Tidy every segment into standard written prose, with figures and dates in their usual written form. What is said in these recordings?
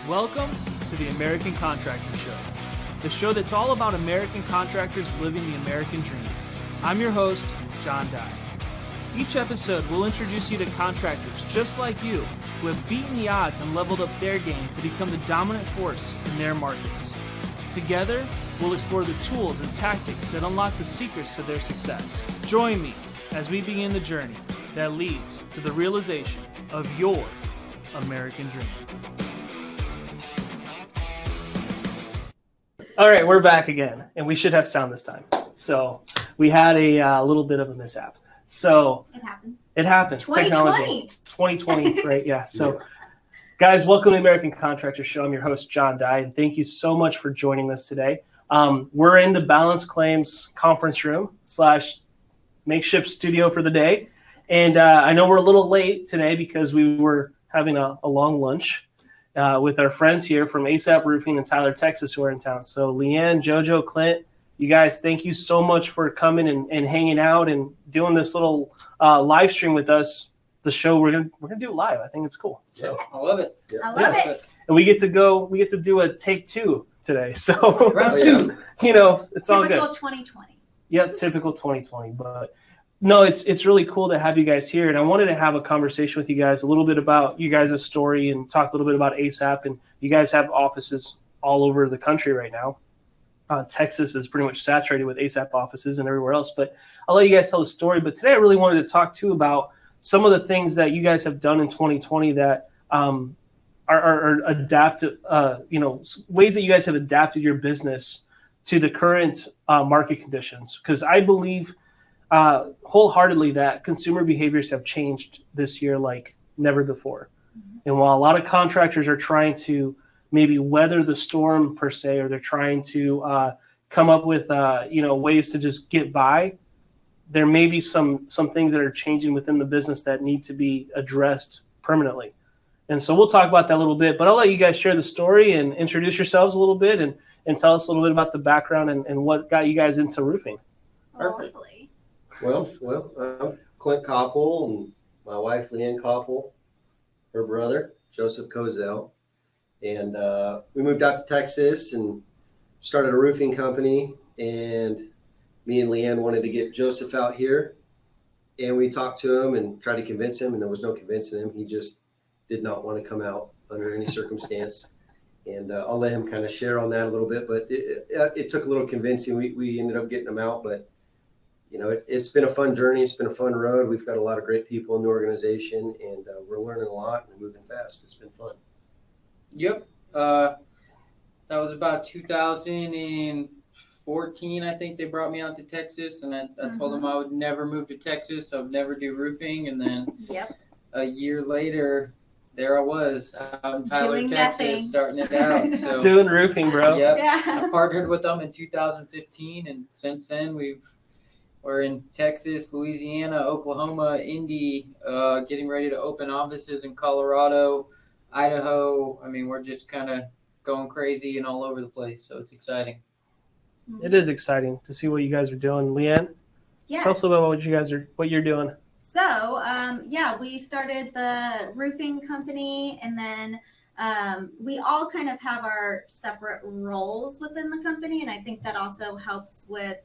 Welcome to the American Contractor Show, the show that's all about American contractors living the American dream. I'm your host, John Dye. Each episode will introduce you to contractors just like you who have beaten the odds and leveled up their game to become the dominant force in their markets. Together, we'll explore the tools and tactics that unlock the secrets to their success. Join me as we begin the journey that leads to the realization of your American dream. All right, we're back again, and we should have sound this time. So we had a little bit of a mishap. So it happens. It happens. 2020. Technology. 2020, right? Yeah. So, guys, welcome to the American Contractor Show. I'm your host, John Dye, and thank you so much for joining us today. We're in the Balance Claims conference room / makeshift studio for the day, and I know we're a little late today because we were having a long lunch with our friends here from ASAP Roofing in Tyler, Texas, who are in town. So Leeann, JoJo, Klint, you guys, thank you so much for coming and hanging out and doing this little live stream with us. The show we're gonna do live. I think it's cool. So I love it. I love it. And we get to do a take 2 today. So Round 2. It's all good. Typical 2020. Yeah, typical 2020. But no, it's really cool to have you guys here. And I wanted to have a conversation with you guys a little bit about you guys' story and talk a little bit about ASAP. And you guys have offices all over the country right now. Texas is pretty much saturated with ASAP offices and everywhere else. But I'll let you guys tell the story. But today I really wanted to talk too about some of the things that you guys have done in 2020 that are adapted, ways that you guys have adapted your business to the current market conditions. Because I believe wholeheartedly that consumer behaviors have changed this year like never before. Mm-hmm. And while a lot of contractors are trying to maybe weather the storm per se, or they're trying to come up with ways to just get by, there may be some things that are changing within the business that need to be addressed permanently. And so we'll talk about that a little bit, but I'll let you guys share the story and introduce yourselves a little bit and tell us a little bit about the background and what got you guys into roofing. Perfect. Well, I'm Klint Koppel, and my wife, Leeann Koppel, her brother, Joseph Kozel. And we moved out to Texas and started a roofing company. And me and Leeann wanted to get Joseph out here. And we talked to him and tried to convince him, and there was no convincing him. He just did not want to come out under any circumstance. And I'll let him kind of share on that a little bit. But it took a little convincing. We ended up getting him out. But, it's been a fun journey. It's been a fun road. We've got a lot of great people in the organization, and we're learning a lot and moving fast. It's been fun. Yep. That was about 2014, I think they brought me out to Texas, and I told them I would never move to Texas. I would never do roofing. And then a year later, there I was out in Tyler, Doing Texas, starting it out. So, Doing roofing, bro. Yep. Yeah. I partnered with them in 2015, and since then we're in Texas, Louisiana, Oklahoma, Indy, getting ready to open offices in Colorado, Idaho. I mean, we're just kind of going crazy and all over the place, so it's exciting. It is exciting to see what you guys are doing. Leeann, tell us a little about what you're doing. So, we started the roofing company, and then we all kind of have our separate roles within the company, and I think that also helps with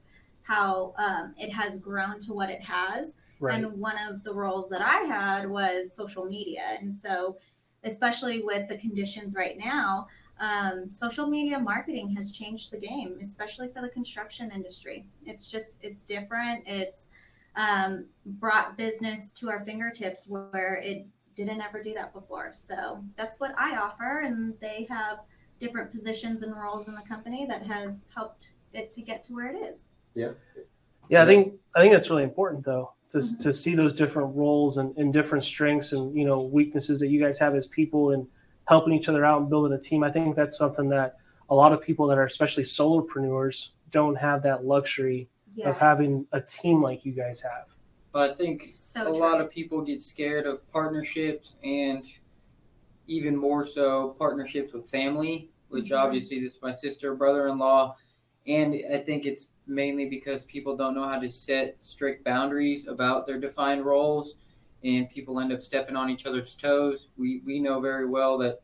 how it has grown to what it has. Right. And one of the roles that I had was social media, and so especially with the conditions right now, social media marketing has changed the game, especially for the construction industry. It's different. It's brought business to our fingertips where it didn't ever do that before. So that's what I offer, and they have different positions and roles in the company that has helped it to get to where it is. Yeah. I think that's really important though, to see those different roles and different strengths and weaknesses that you guys have as people and helping each other out and building a team. I think that's something that a lot of people that are especially solopreneurs don't have that luxury of having a team like you guys have. But I think a lot of people get scared of partnerships, and even more so partnerships with family, which obviously this is my sister, brother-in-law. And I think it's mainly because people don't know how to set strict boundaries about their defined roles, and people end up stepping on each other's toes. We know very well that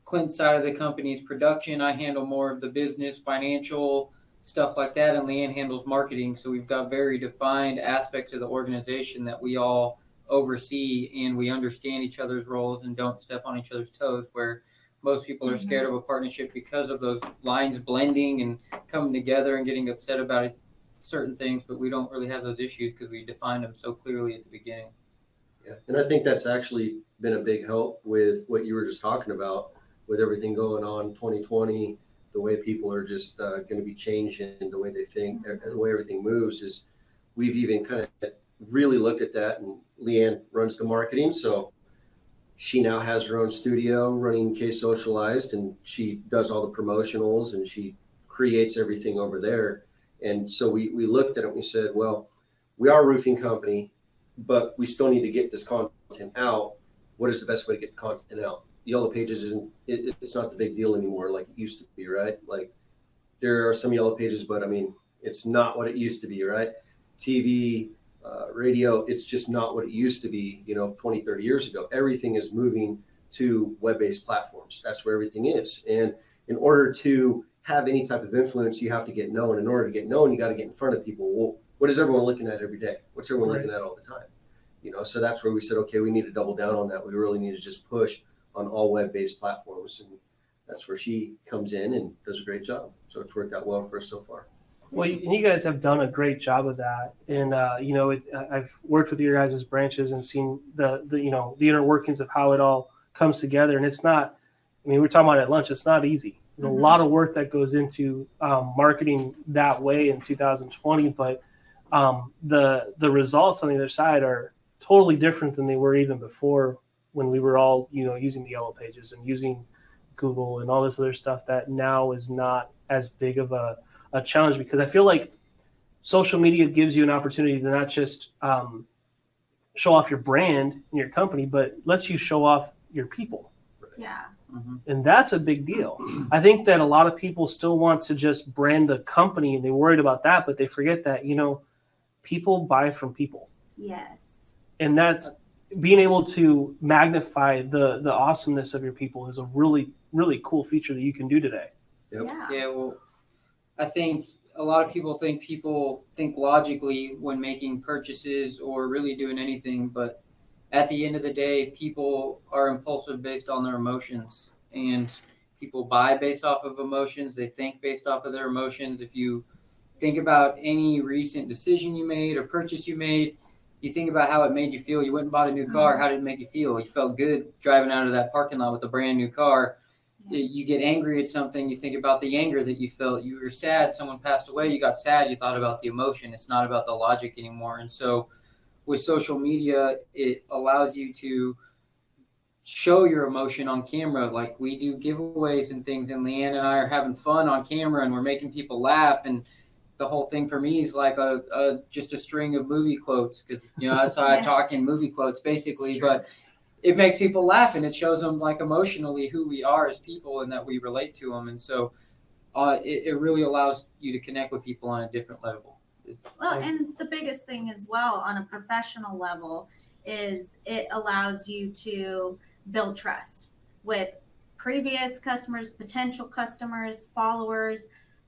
Klint's side of the company's production. I handle more of the business, financial stuff like that, and Leeann handles marketing. So we've got very defined aspects of the organization that we all oversee, and we understand each other's roles and don't step on each other's toes, where most people are scared of a partnership because of those lines blending and coming together and getting upset about it, certain things, but we don't really have those issues because we defined them so clearly at the beginning. Yeah, and I think that's actually been a big help with what you were just talking about, with everything going on 2020, the way people are just going to be changing, the way they think, the way everything moves, is we've even kind of really looked at that. And Leeann runs the marketing, so she now has her own studio running K Socialized, and she does all the promotionals and she creates everything over there. And so we looked at it and we said, well, we are a roofing company, but we still need to get this content out. What is the best way to get the content out? Yellow Pages it's not the big deal anymore like it used to be, right? Like there are some Yellow Pages, but I mean, it's not what it used to be, right? TV, radio, it's just not what it used to be, 20, 30 years ago. Everything is moving to web-based platforms. That's where everything is. And in order to have any type of influence, you have to get known. In order to get known, you got to get in front of people. Well, what is everyone looking at every day? What's everyone looking at all the time? So that's where we said, okay, we need to double down on that. We really need to just push on all web-based platforms. And that's where she comes in and does a great job. So it's worked out well for us so far. Well, and you guys have done a great job of that. And, I've worked with your guys' branches and seen the inner workings of how it all comes together. And it's not, we're talking about at lunch, it's not easy. There's a lot of work that goes into marketing that way in 2020, but the results on the other side are totally different than they were even before, when we were all, using the Yellow Pages and using Google and all this other stuff that now is not as big of a challenge, because I feel like social media gives you an opportunity to not just show off your brand and your company, but lets you show off your people. Yeah. And that's a big deal. I think that a lot of people still want to just brand the company and they're worried about that, but they forget that, people buy from people. Yes. And that's being able to magnify the awesomeness of your people is a really, really cool feature that you can do today. Yep. Yeah, well, I think a lot of people think logically when making purchases or really doing anything, but at the end of the day, people are impulsive based on their emotions, and people buy based off of emotions. They think based off of their emotions. If you think about any recent decision you made or purchase you made, you think about how it made you feel. You went and bought a new car. How did it make you feel? You felt good driving out of that parking lot with a brand new car. You get angry at something, you think about the anger that you felt. You were sad, someone passed away, you got sad, you thought about the emotion. It's not about the logic anymore. And so with social media, it allows you to show your emotion on camera. Like we do giveaways and things, and Leeann and I are having fun on camera and we're making people laugh. And the whole thing for me is like just a string of movie quotes, because that's how I talk in movie quotes basically. But it makes people laugh, and it shows them like emotionally who we are as people and that we relate to them. And so it really allows you to connect with people on a different level. And the biggest thing as well on a professional level is it allows you to build trust with previous customers, potential customers, followers.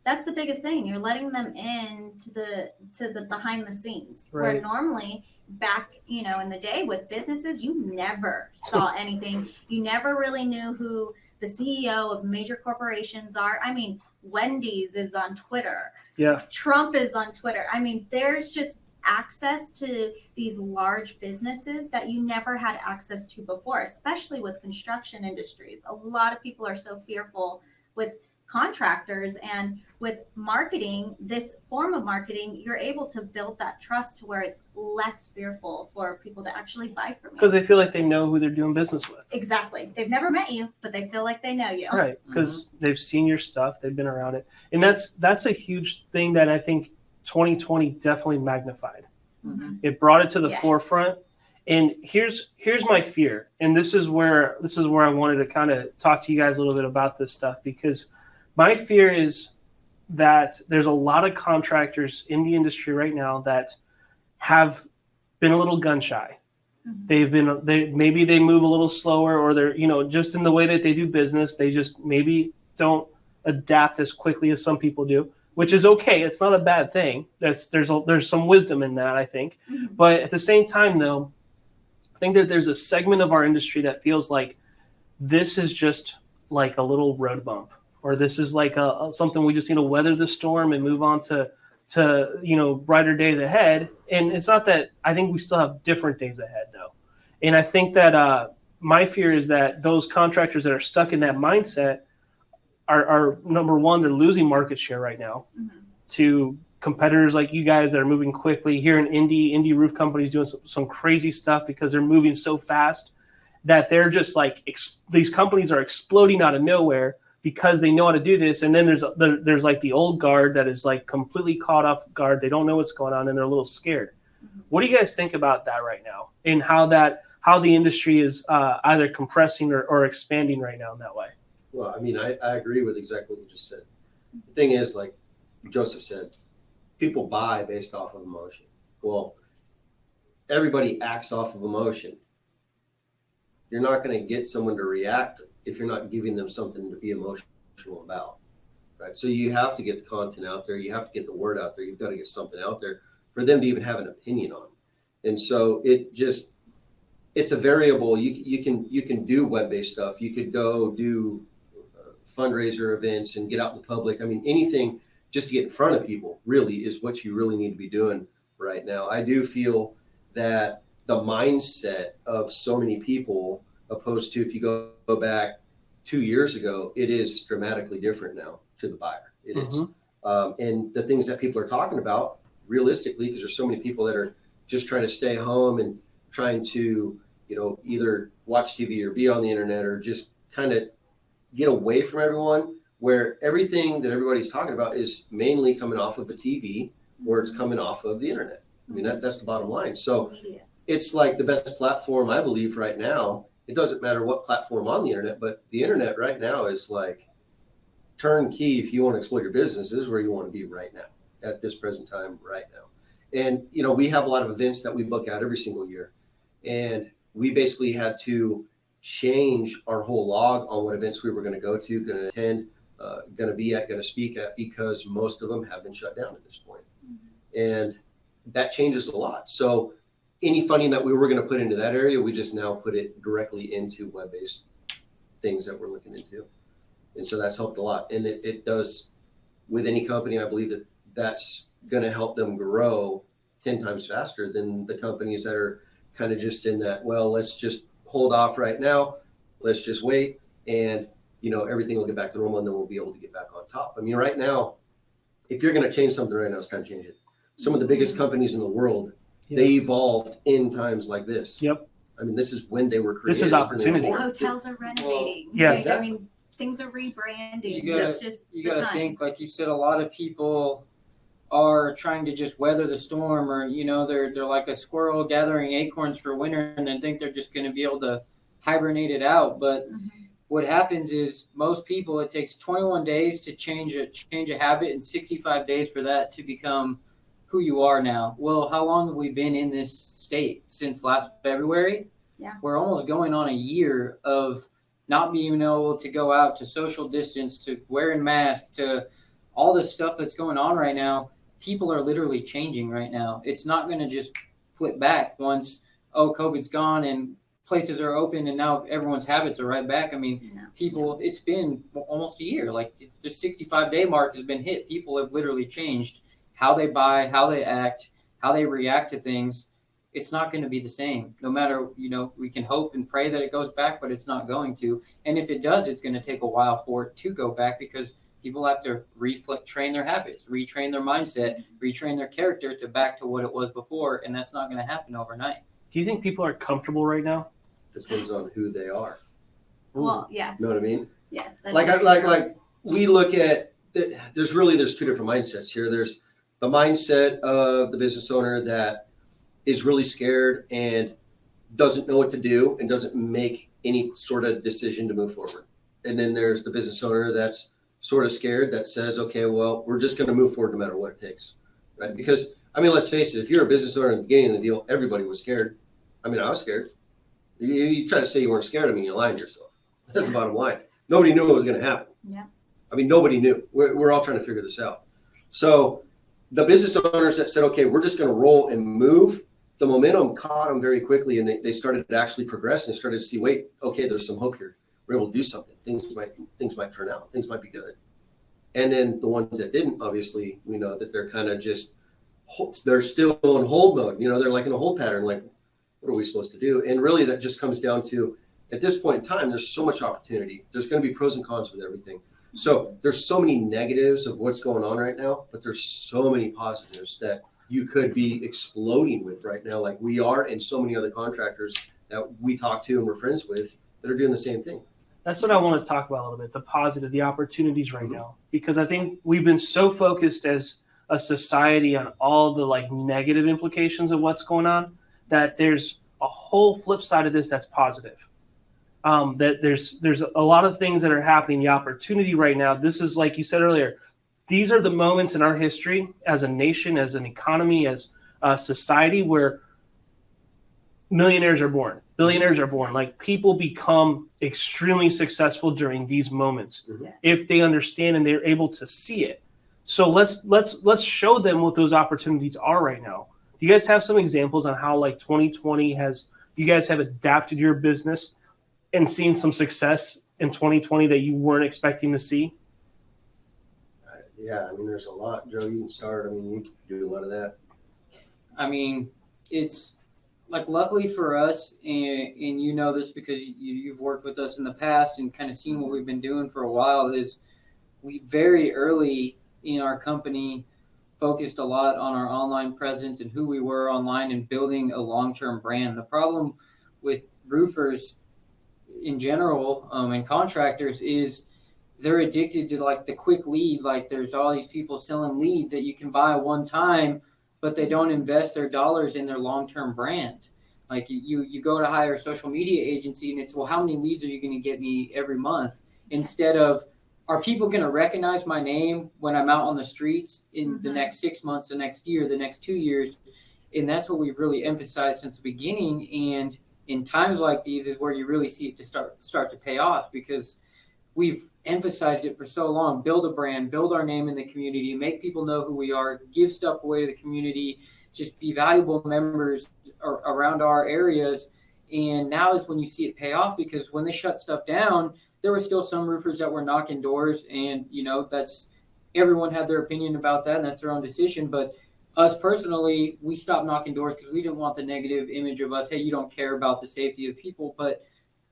That's the biggest thing. You're letting them in to the behind the scenes, where normally back, in the day with businesses, you never saw anything. You never really knew who the CEO of major corporations are. Wendy's is on Twitter. Yeah. Trump is on Twitter. There's just access to these large businesses that you never had access to before, especially with construction industries. A lot of people are so fearful with contractors, and with marketing, this form of marketing, you're able to build that trust to where it's less fearful for people to actually buy from you. Because they feel like they know who they're doing business with. Exactly. They've never met you, but they feel like they know you. Right. Because they've seen your stuff, they've been around it. And that's a huge thing that I think 2020 definitely magnified. It brought it to the forefront. And here's my fear. And this is where I wanted to kind of talk to you guys a little bit about this stuff, because my fear is that there's a lot of contractors in the industry right now that have been a little gun shy. Maybe they move a little slower, or they're, just in the way that they do business, they just maybe don't adapt as quickly as some people do, which is okay. It's not a bad thing. There's some wisdom in that, I think. But at the same time, though, I think that there's a segment of our industry that feels like this is just like a little road bump, or this is like something we just need to weather the storm and move on to brighter days ahead. And it's not that. I think we still have different days ahead, though. And I think that my fear is that those contractors that are stuck in that mindset are number one, they're losing market share right now to competitors like you guys that are moving quickly. Here in indie roof companies doing some crazy stuff because they're moving so fast that they're just like these companies are exploding out of nowhere because they know how to do this. And then there's like the old guard that is like completely caught off guard. They don't know what's going on and they're a little scared. What do you guys think about that right now, and how the industry is either compressing or expanding right now in that way? Well, I mean, I agree with exactly what you just said. The thing is, like Joseph said, people buy based off of emotion. Well, everybody acts off of emotion. You're not going to get someone to react if you're not giving them something to be emotional about, right? So you have to get the content out there. You have to get the word out there. You've got to get something out there for them to even have an opinion on. And so it's a variable. You can do web-based stuff. You could go do fundraiser events and get out in the public. I mean, anything just to get in front of people really is what you really need to be doing right now. I do feel that the mindset of so many people, opposed to if you go back 2 years ago, it is dramatically different now to the buyer. It is. And the things that people are talking about realistically, because there's so many people that are just trying to stay home and trying to, either watch TV or be on the internet or just kind of get away from everyone, where everything that everybody's talking about is mainly coming off of a TV or it's coming off of the internet. I mean, that's the bottom line. So it's like the best platform, I believe, right now. It doesn't matter what platform on the internet, but the internet right now is like turnkey. If you want to exploit your business, this is where you want to be right now at this present time right now. And, we have a lot of events that we book out every single year. And we basically had to change our whole log on what events we were going to go to, going to attend, going to be at, going to speak at, because most of them have been shut down at this point. And that changes a lot. So any funding that we were going to put into that area, we just now put it directly into web-based things that we're looking into. And so that's helped a lot. And it does with any company. I believe that's going to help them grow 10 times faster than the companies that are kind of just in that, well, let's just hold off right now. Let's just wait. And, everything will get back to normal and then we'll be able to get back on top. I mean, right now, if you're going to change something right now, it's time to change it. Some of the biggest companies in the world, they evolved in times like this. Yep. I mean, this is when they were created. This is opportunity. Hotels are renovating. Exactly. I mean, things are rebranding. You gotta think, like you said, a lot of people are trying to just weather the storm, or they're like a squirrel gathering acorns for winter and then think they're just going to be able to hibernate it out. But what happens is most people, it takes 21 days to change a habit and 65 days for that to become who you are now. Well, how long have we been in this state? Since last February? Yeah. We're almost going on a year of not being able to go out, to social distance, to wearing masks, to all this stuff that's going on right now. People are literally changing right now. It's not going to just flip back once, COVID's gone and places are open and now everyone's habits are right back. I mean, people, it's been almost a year. Like the 65-day mark has been hit. People have literally changed how they buy, how they act, how they react to things. It's not going to be the same. No matter, we can hope and pray that it goes back, but it's not going to. And if it does, it's going to take a while for it to go back, because people have to train their habits, retrain their mindset, retrain their character back to what it was before. And that's not going to happen overnight. Do you think people are comfortable right now? Depends on who they are. Well, yes. Know what I mean? Yes. Like we look at, there's two different mindsets here. There's the mindset of the business owner that is really scared and doesn't know what to do and doesn't make any sort of decision to move forward. And then there's the business owner that's sort of scared, that says, okay, well, we're just going to move forward no matter what it takes, right? Because, I mean, let's face it, if you're a business owner at the beginning of the deal, everybody was scared. I mean, I was scared. You try to say you weren't scared, I mean, you're lying to yourself. That's the bottom line. Nobody knew what was going to happen. Yeah. I mean, nobody knew. We're all trying to figure this out. So the business owners that said, okay, we're just going to roll and move, the momentum caught them very quickly, and they started to actually progress and started to see, wait, okay, there's some hope here. We're able to do something. Things might turn out. Things might be good. And then the ones that didn't, obviously, we know that they're kind of just, they're still in hold mode. You know, they're like in a hold pattern, like, what are we supposed to do? And really that just comes down to, at this point in time, there's so much opportunity. There's going to be pros and cons with everything. So there's so many negatives of what's going on right now, but there's so many positives that you could be exploding with right now, like we are, and so many other contractors that we talk to and we're friends with that are doing the same thing. That's what I want to talk about a little bit, the positive, the opportunities right now, because I think we've been so focused as a society on all the like negative implications of what's going on, that there's a whole flip side of this that's positive. That there's a lot of things that are happening, the opportunity right now. This is, like you said earlier, these are the moments in our history as a nation, as an economy, as a society where millionaires are born, billionaires are born. Like, people become extremely successful during these moments if they understand and they're able to see it. So let's show them what those opportunities are right now. Do you guys have some examples on how like 2020 you guys have adapted your business and seen some success in 2020 that you weren't expecting to see? Yeah, I mean, there's a lot. Joe, you can start. I mean, you do a lot of that. I mean, it's like, luckily for us, and you know this because you've worked with us in the past and kind of seen what we've been doing for a while, is we very early in our company focused a lot on our online presence and who we were online and building a long-term brand. The problem with roofers in general and contractors is they're addicted to like the quick lead. Like, there's all these people selling leads that you can buy one time, but they don't invest their dollars in their long-term brand. Like, you go to hire a social media agency and it's, well, how many leads are you going to get me every month? Instead of, are people going to recognize my name when I'm out on the streets in the next 6 months, the next year, the next 2 years? And that's what we've really emphasized since the beginning. And in times like these is where you really see it to start to pay off, because we've emphasized it for so long. Build a brand, build our name in the community, make people know who we are, give stuff away to the community, just be valuable members around our areas. And now is when you see it pay off, because when they shut stuff down, there were still some roofers that were knocking doors, and you know, that's, everyone had their opinion about that and that's their own decision. But us personally, we stopped knocking doors because we didn't want the negative image of us. Hey, you don't care about the safety of people. But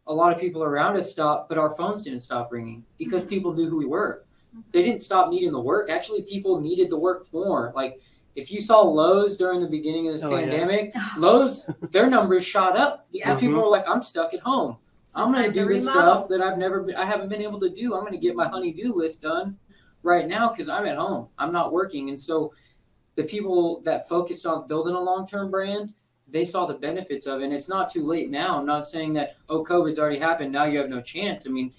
a lot of people around us stopped, but our phones didn't stop ringing because people knew who we were. They didn't stop needing the work. Actually, people needed the work more. Like, if you saw Lowe's during the beginning of this pandemic, Lowe's, their numbers shot up because people were like, I'm stuck at home. I'm going to do this stuff that I haven't been able to do. I'm going to get my honey-do list done right now because I'm at home. I'm not working. And so the people that focused on building a long-term brand, they saw the benefits of it. And it's not too late now. I'm not saying that, oh, COVID's already happened, now you have no chance. I mean,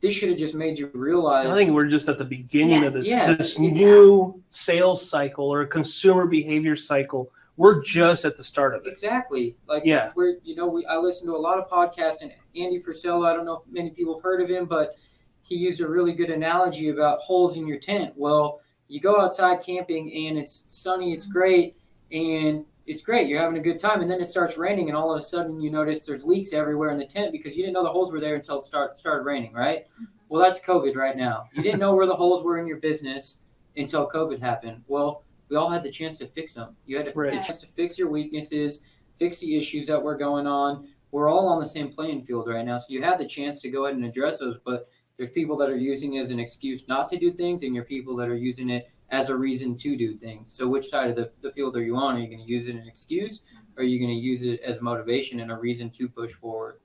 this should have just made you realize. I think we're just at the beginning of this new sales cycle or consumer behavior cycle. We're just at the start of it. Exactly. Like, we're, I listen to a lot of podcasts, and Andy Frisella, I don't know if many people have heard of him, but he used a really good analogy about holes in your tent. Well, you go outside camping and it's sunny, it's great, and it's great. You're having a good time. And then it starts raining, and all of a sudden you notice there's leaks everywhere in the tent because you didn't know the holes were there until it started raining, right? Well, that's COVID right now. You didn't know where the holes were in your business until COVID happened. Well, we all had the chance to fix them. You had the chance to fix your weaknesses, fix the issues that were going on. We're all on the same playing field right now. So you had the chance to go ahead and address those, but there's people that are using it as an excuse not to do things, and you're people that are using it as a reason to do things. So which side of the field are you on? Are you going to use it as an excuse, or are you going to use it as motivation and a reason to push forward?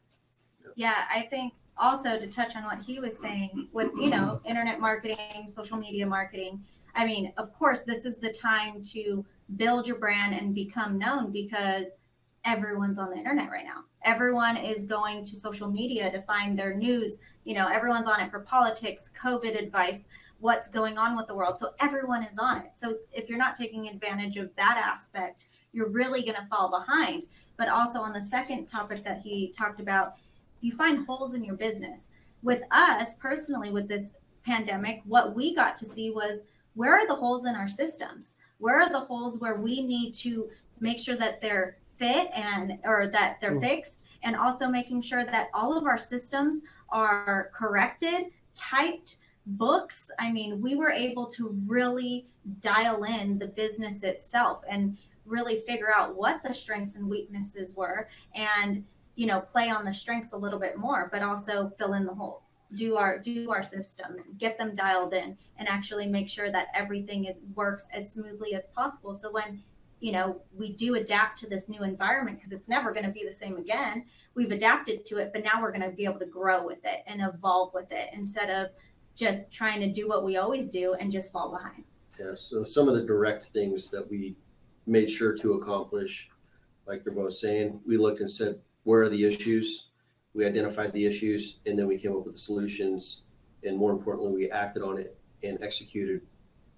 Yeah, I think also to touch on what he was saying with, internet marketing, social media marketing. I mean, of course, this is the time to build your brand and become known, because everyone's on the internet right now. Everyone is going to social media to find their news. everyone's on it for politics, COVID advice, what's going on with the world. So everyone is on it. So if you're not taking advantage of that aspect, you're really going to fall behind. But also on the second topic that he talked about, you find holes in your business. With us personally, with this pandemic, what we got to see was, where are the holes in our systems? Where are the holes where we need to make sure that they're fit or that they're fixed, and also making sure that all of our systems are corrected, typed, books. I mean, we were able to really dial in the business itself and really figure out what the strengths and weaknesses were, and play on the strengths a little bit more, but also fill in the holes. Do our systems, get them dialed in, and actually make sure that everything works as smoothly as possible. So when we do adapt to this new environment, because it's never going to be the same again, we've adapted to it, but now we're going to be able to grow with it and evolve with it, instead of just trying to do what we always do and just fall behind. Yeah, so some of the direct things that we made sure to accomplish, like they're both saying, we looked and said, where are the issues? We identified the issues, and then we came up with the solutions. And more importantly, we acted on it and executed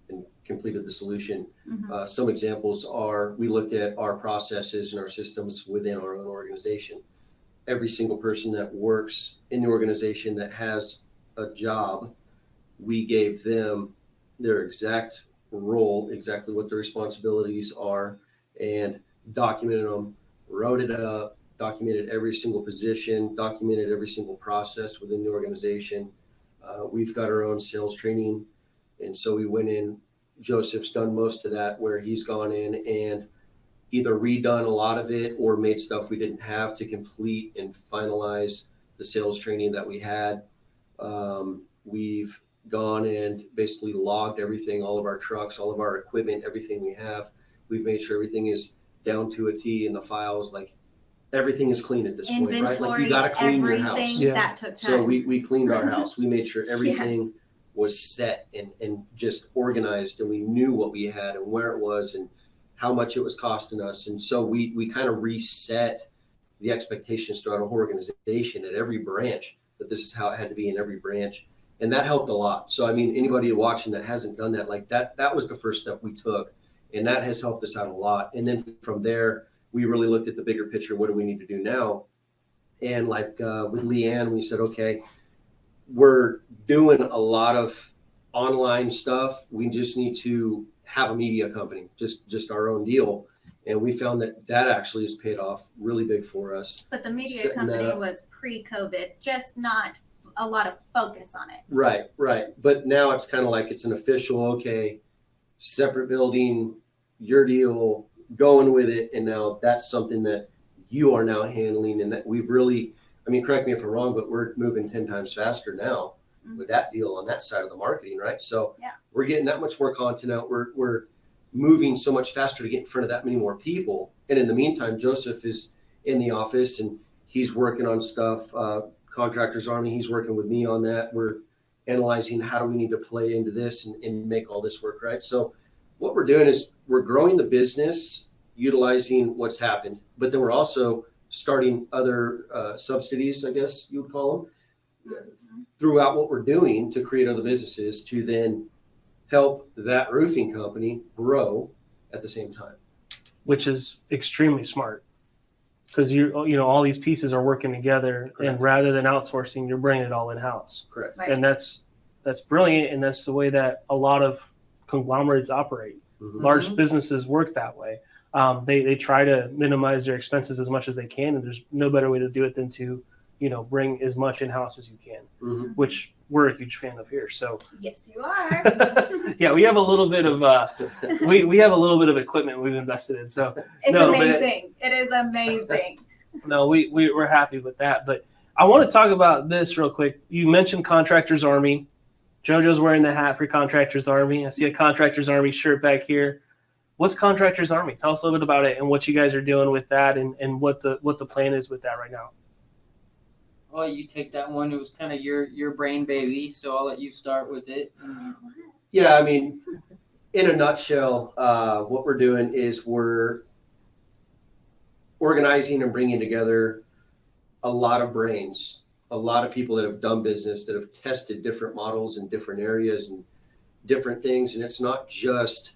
and completed the solution. Mm-hmm. Some examples are, we looked at our processes and our systems within our own organization. Every single person that works in the organization that has a job, we gave them their exact role, exactly what their responsibilities are, and documented them, wrote it up, documented every single position, documented every single process within the organization. We've got our own sales training. And so we went in, Joseph's done most of that, where he's gone in and either redone a lot of it or made stuff we didn't have to complete and finalize the sales training that we had. We've gone and basically logged everything, all of our trucks, all of our equipment, everything we have. We've made sure everything is down to a T in the files, like everything is clean at this point, right? Like you got to clean your house. That took time. So we cleaned our house. We made sure everything was set and just organized, and we knew what we had and where it was and how much it was costing us. And so we kind of reset the expectations throughout our whole organization at every branch, that this is how it had to be in every branch. And that helped a lot. So, I mean, anybody watching that hasn't done that, like that was the first step we took, and that has helped us out a lot. And then from there, we really looked at the bigger picture. What do we need to do now? And like with Leeann, we said, okay, we're doing a lot of online stuff. We just need to have a media company, just our own deal. And we found that actually has paid off really big for us. But the media company was pre-COVID, just not a lot of focus on it. Right. But now it's kind of like it's an official, okay, separate building, your deal, going with it. And now that's something that you are now handling, and that we've really, I mean, correct me if I'm wrong, but we're moving 10 times faster now with that deal on that side of the marketing, right? So we're getting that much more content out. We're moving so much faster to get in front of that many more people. And in the meantime, Joseph is in the office and he's working on stuff. Contractors Army, he's working with me on that. We're analyzing how do we need to play into this and make all this work, right? So what we're doing is we're growing the business, utilizing what's happened, but then we're also starting other subsidies, I guess you would call them, throughout what we're doing to create other businesses to then help that roofing company grow at the same time. Which is extremely smart, because all these pieces are working together. Correct. And rather than outsourcing, you're bringing it all in-house. Correct. Right. And that's brilliant, and that's the way that a lot of conglomerates operate. Mm-hmm. Large businesses work that way. They try to minimize their expenses as much as they can, and there's no better way to do it than to bring as much in-house as you can, which we're a huge fan of here. So yes, you are. Yeah, we have a little bit of we have a little bit of equipment we've invested in. So it's amazing. It is amazing. No, we're happy with that. But I want to talk about this real quick. You mentioned Contractors Army. JoJo's wearing the hat for Contractors Army. I see a Contractors Army shirt back here. What's Contractors Army? Tell us a little bit about it and what you guys are doing with that, and what the plan is with that right now. Well, you take that one. It was kind of your brain baby, so I'll let you start with it. Yeah, I mean, in a nutshell, what we're doing is we're organizing and bringing together a lot of brains a lot of people that have done business, that have tested different models in different areas and different things. And it's not just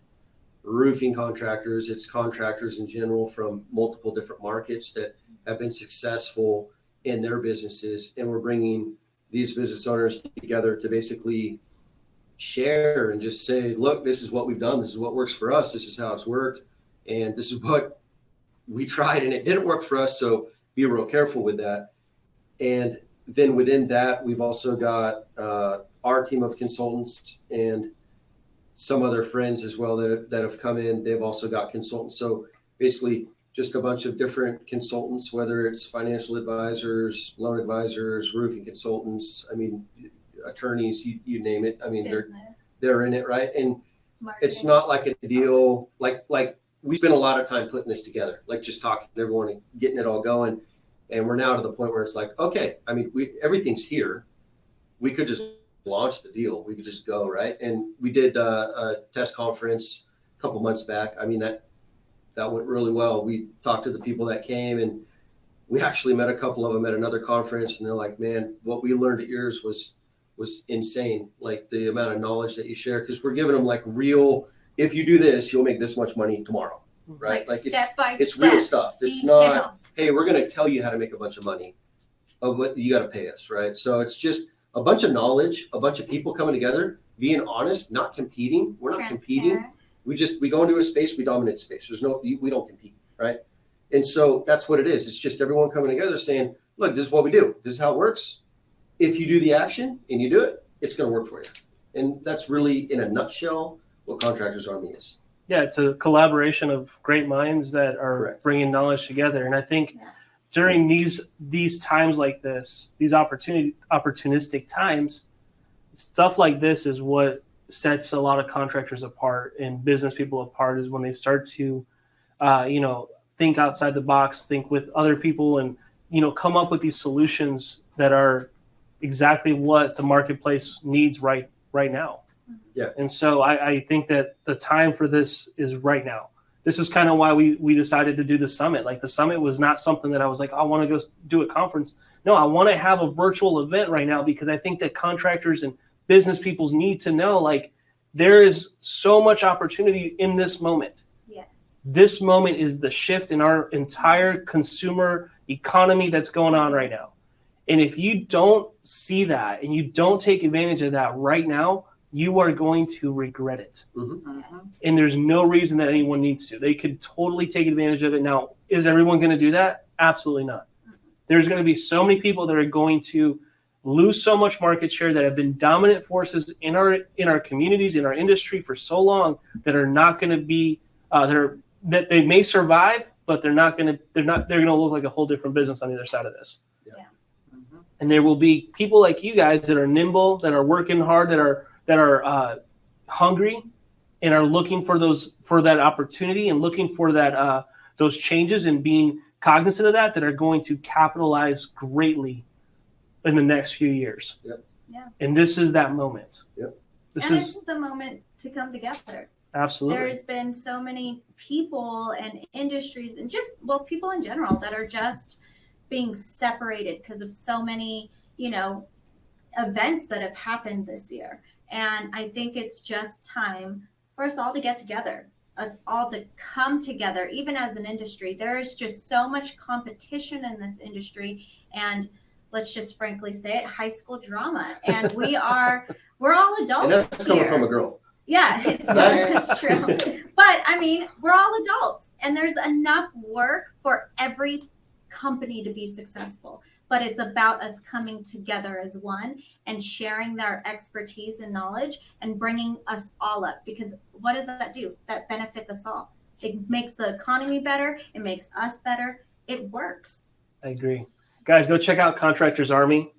roofing contractors, it's contractors in general from multiple different markets that have been successful in their businesses. And we're bringing these business owners together to basically share and just say, look, this is what we've done. This is what works for us. This is how it's worked. And this is what we tried and it didn't work for us. So be real careful with that. And then within that, we've also got our team of consultants and some other friends as well that have come in. They've also got consultants. So basically just a bunch of different consultants, whether it's financial advisors, loan advisors, roofing consultants, I mean, attorneys, you name it. I mean, they're in it, right? And marketing. It's not like a deal, like we spent a lot of time putting this together, like just talking to everyone and getting it all going. And we're now to the point where it's like, okay, I mean, everything's here. We could just launch the deal. We could just go, right? And we did a test conference a couple months back. I mean, that went really well. We talked to the people that came, and we actually met a couple of them at another conference, and they're like, man, what we learned at yours was insane. Like the amount of knowledge that you share, because we're giving them like real, if you do this, you'll make this much money tomorrow, right? Like step by it's step, real stuff. It's not, hey, we're going to tell you how to make a bunch of money, but you got to pay us, right? So it's just a bunch of knowledge, a bunch of people coming together, being honest, not competing. We're not competing. We go into a space, we dominate space. We don't compete, right? And so that's what it is. It's just everyone coming together saying, look, this is what we do. This is how it works. If you do the action and you do it, it's going to work for you. And that's really, in a nutshell, what Contractors Army is. Yeah, it's a collaboration of great minds that are Correct. Bringing knowledge together. And I think during these times like this, these opportunistic times, stuff like this is what sets a lot of contractors apart and business people apart, is when they start to, think outside the box, think with other people, and, come up with these solutions that are exactly what the marketplace needs right now. Yeah. And so I think that the time for this is right now. This is kind of why we decided to do the summit. Like, the summit was not something that I was like, I want to go do a conference. No, I want to have a virtual event right now, because I think that contractors and business people need to know, like, there is so much opportunity in this moment. Yes. This moment is the shift in our entire consumer economy that's going on right now. And if you don't see that and you don't take advantage of that right now, you are going to regret it. Mm-hmm. Yes. And there's no reason that anyone needs to. They could totally take advantage of it. Now, is everyone going to do that? Absolutely not. There's going to be so many people that are going to lose so much market share, that have been dominant forces in our communities, in our industry for so long, that are not going to be that they may survive, but they're going to look like a whole different business on the other side of this. Yeah. Mm-hmm. And there will be people like you guys that are nimble, that are working hard, that are hungry, and are looking for that opportunity, and looking for that those changes, and being cognizant of that are going to capitalize greatly in the next few years. Yep. Yeah. And this is that moment. Yep. It's the moment to come together. Absolutely. There's been so many people and industries, and just, people in general, that are just being separated because of so many, events that have happened this year. And I think it's just time for us all to get together, us all to come together, even as an industry. There's just so much competition in this industry, and let's just frankly say it, high school drama. And we're all adults. And that's coming from a girl. Yeah, it's true. But I mean, we're all adults, and there's enough work for every company to be successful. But it's about us coming together as one and sharing their expertise and knowledge and bringing us all up. Because what does that do? That benefits us all. It makes the economy better. It makes us better. It works. I agree. Guys, go check out Contractors Army.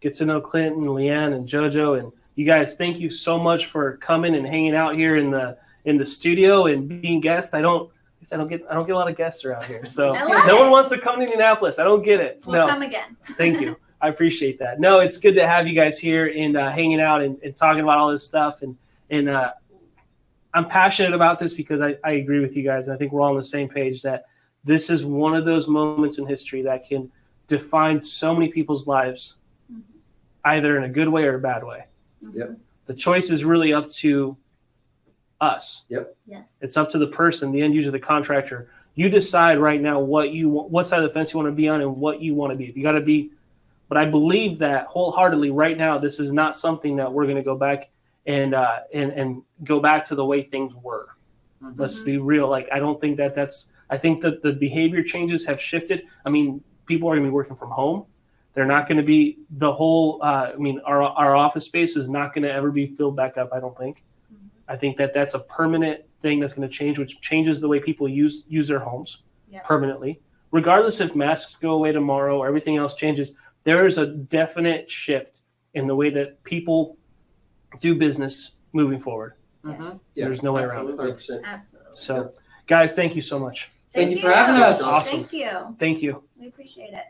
Get to know Klint and Leeann and JoJo. And you guys, thank you so much for coming and hanging out here in the studio and being guests. I don't get a lot of guests around here, so no one wants to come to Indianapolis. I don't get it. We'll come again. Thank you. I appreciate that. No, it's good to have you guys here and hanging out and talking about all this stuff. And I'm passionate about this because I agree with you guys. And I think we're all on the same page that this is one of those moments in history that can define so many people's lives either in a good way or a bad way. Yep. The choice is really up to us. Yep. Yes. It's up to the person, the end user, the contractor. You decide right now what side of the fence you want to be on and what you want to be. You got to be, but I believe that wholeheartedly right now, this is not something that we're going to go back and go back to the way things were. Mhm. Let's be real. Like, I don't think I think that the behavior changes have shifted. I mean, people are going to be working from home. They're not going to be the whole, our office space is not going to ever be filled back up, I don't think. I think that's a permanent thing that's going to change, which changes the way people use their homes permanently. Regardless if masks go away tomorrow or everything else changes, there is a definite shift in the way that people do business moving forward. Yes. Yeah, There's no way around it. 100%. Absolutely. So, guys, thank you so much. Thank you for having us. Awesome. Thank you. Thank you. We appreciate it.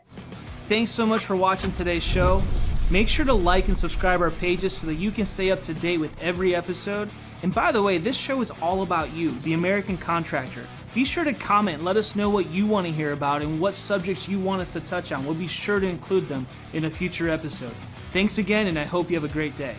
Thanks so much for watching today's show. Make sure to like and subscribe our pages so that you can stay up to date with every episode. And by the way, this show is all about you, the American contractor. Be sure to comment and let us know what you want to hear about and what subjects you want us to touch on. We'll be sure to include them in a future episode. Thanks again, and I hope you have a great day.